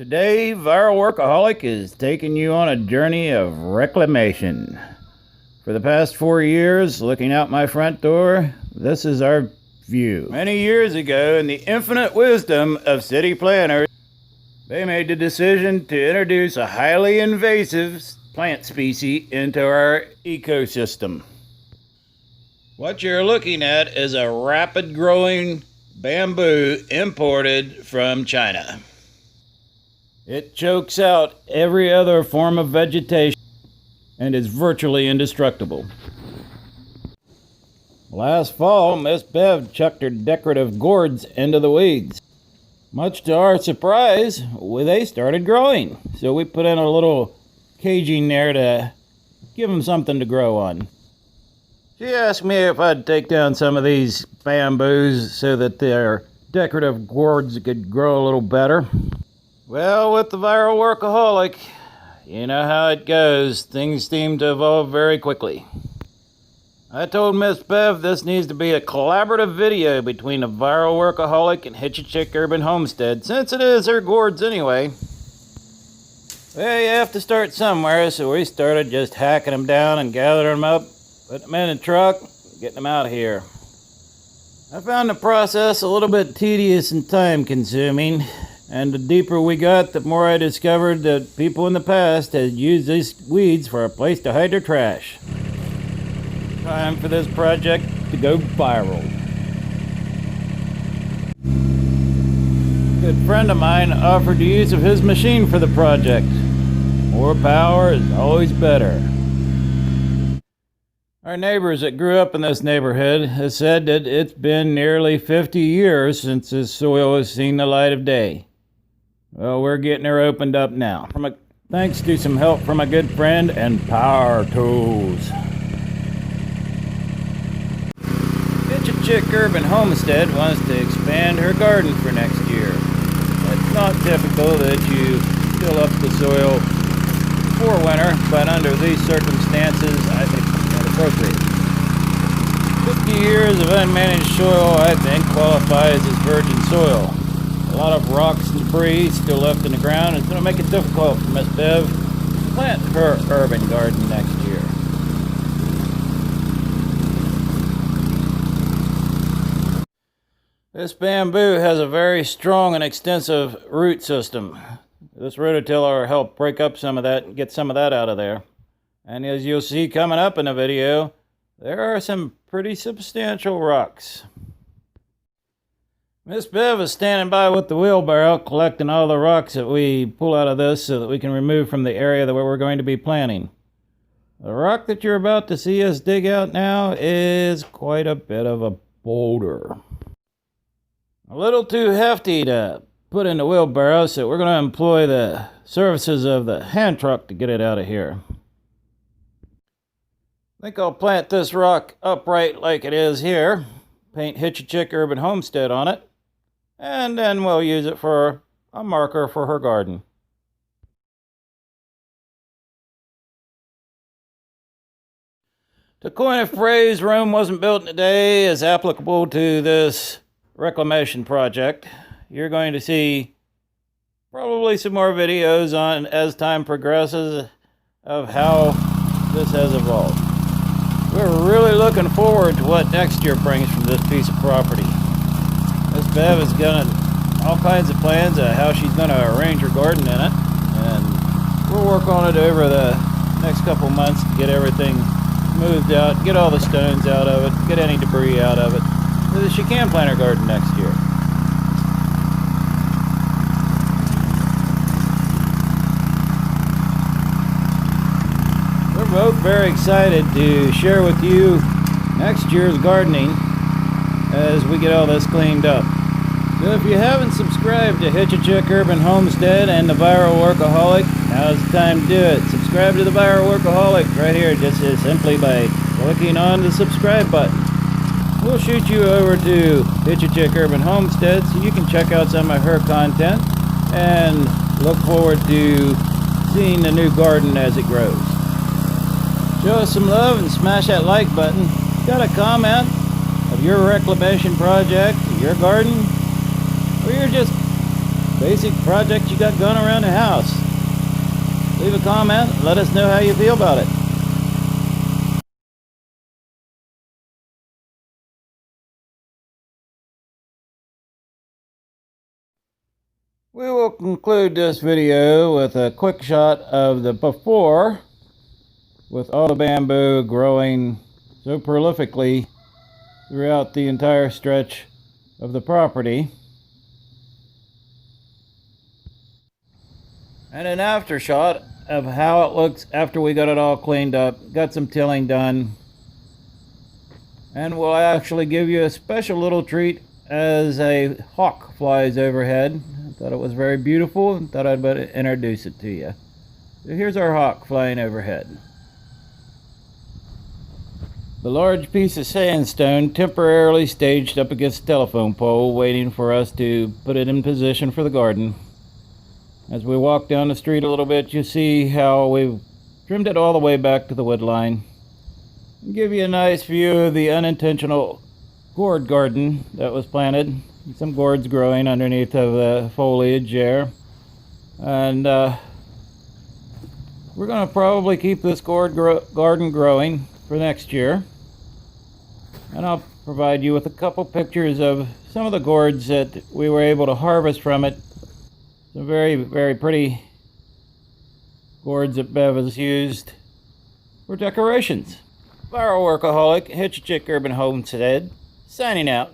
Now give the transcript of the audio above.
Today, Viral Workaholic is taking you on a journey of reclamation. For the past 4 years, looking out my front door, this is our view. Many years ago, in the infinite wisdom of city planners, they made the decision to introduce a highly invasive plant species into our ecosystem. What you're looking at is a rapid growing bamboo imported from China. It chokes out every other form of vegetation and is virtually indestructible. Last fall, Miss Bev chucked her decorative gourds into the weeds. Much to our surprise, they started growing, so we put in a little caging there to give them something to grow on. She asked me if I'd take down some of these bamboos so that their decorative gourds could grow a little better. Well, with the Viral Workaholic, you know how it goes. Things seem to evolve very quickly. I told Miss Bev this needs to be a collaborative video between the Viral Workaholic and Hitch a Chick Urban Homestead, since it is her gourds anyway. Well, you have to start somewhere, so we started just hacking them down and gathering them up, putting them in a truck, getting them out of here. I found the process a little bit tedious and time-consuming. And the deeper we got, the more I discovered that people in the past had used these weeds for a place to hide their trash. Time for this project to go viral. A good friend of mine offered the use of his machine for the project. More power is always better. Our neighbors that grew up in this neighborhood have said that it's been nearly 50 years since this soil has seen the light of day. Well, we're getting her opened up now. Thanks to some help from a good friend and power tools. Hitch a Chick Urban Homestead wants to expand her garden for next year. It's not typical that you fill up the soil for winter, but under these circumstances, I think it's appropriate. 50 years of unmanaged soil, I think, qualifies as virgin soil. A lot of rocks and debris still left in the ground. It's going to make it difficult for Miss Bev to plant her urban garden next year. This bamboo has a very strong and extensive root system. This rototiller will help break up some of that and get some of that out of there. And as you'll see coming up in the video, there are some pretty substantial rocks. Miss Bev is standing by with the wheelbarrow, collecting all the rocks that we pull out of this so that we can remove from the area where we're going to be planting. The rock that you're about to see us dig out now is quite a bit of a boulder. A little too hefty to put in the wheelbarrow, so we're going to employ the services of the hand truck to get it out of here. I think I'll plant this rock upright like it is here, paint Hitch a Chick Urban Homestead on it, and then we'll use it for a marker for her garden. To coin a phrase, Rome wasn't built in a day, is applicable to this reclamation project. You're going to see probably some more videos on, as time progresses, of how this has evolved. We're really looking forward to what next year brings from this piece of property. Miss Bev has got all kinds of plans of how she's going to arrange her garden in it, and we'll work on it over the next couple months to get everything smoothed out, get all the stones out of it, get any debris out of it, so that she can plant her garden next year. We're both very excited to share with you next year's gardening as we get all this cleaned up. So if you haven't subscribed to Hitch a Chick Urban Homestead and the Viral Workaholic, now's the time to do it. Subscribe to the Viral Workaholic right here, just simply by clicking on the subscribe button. We'll shoot you over to Hitch a Chick Urban Homestead so you can check out some of her content and look forward to seeing the new garden as it grows. Show us some love and smash that like button. Got a comment of your reclamation project, your garden, or you're just basic project you got going around the house. Leave a comment, let us know how you feel about it. We will conclude this video with a quick shot of the before, with all the bamboo growing so prolifically throughout the entire stretch of the property. And an after shot of how it looks after we got it all cleaned up, got some tilling done. And we'll actually give you a special little treat as a hawk flies overhead. I thought it was very beautiful and thought I'd better introduce it to you. So here's our hawk flying overhead. The large piece of sandstone temporarily staged up against the telephone pole, waiting for us to put it in position for the garden. As we walk down the street a little bit, you see how we've trimmed it all the way back to the wood line. Give you a nice view of the unintentional gourd garden that was planted. Some gourds growing underneath of the foliage there. And we're going to probably keep this garden growing for next year. And I'll provide you with a couple pictures of some of the gourds that we were able to harvest from it. Some very, very pretty gourds that Bev has used for decorations. Viral Workaholic, Hitch a Chick Urban Homestead, signing out.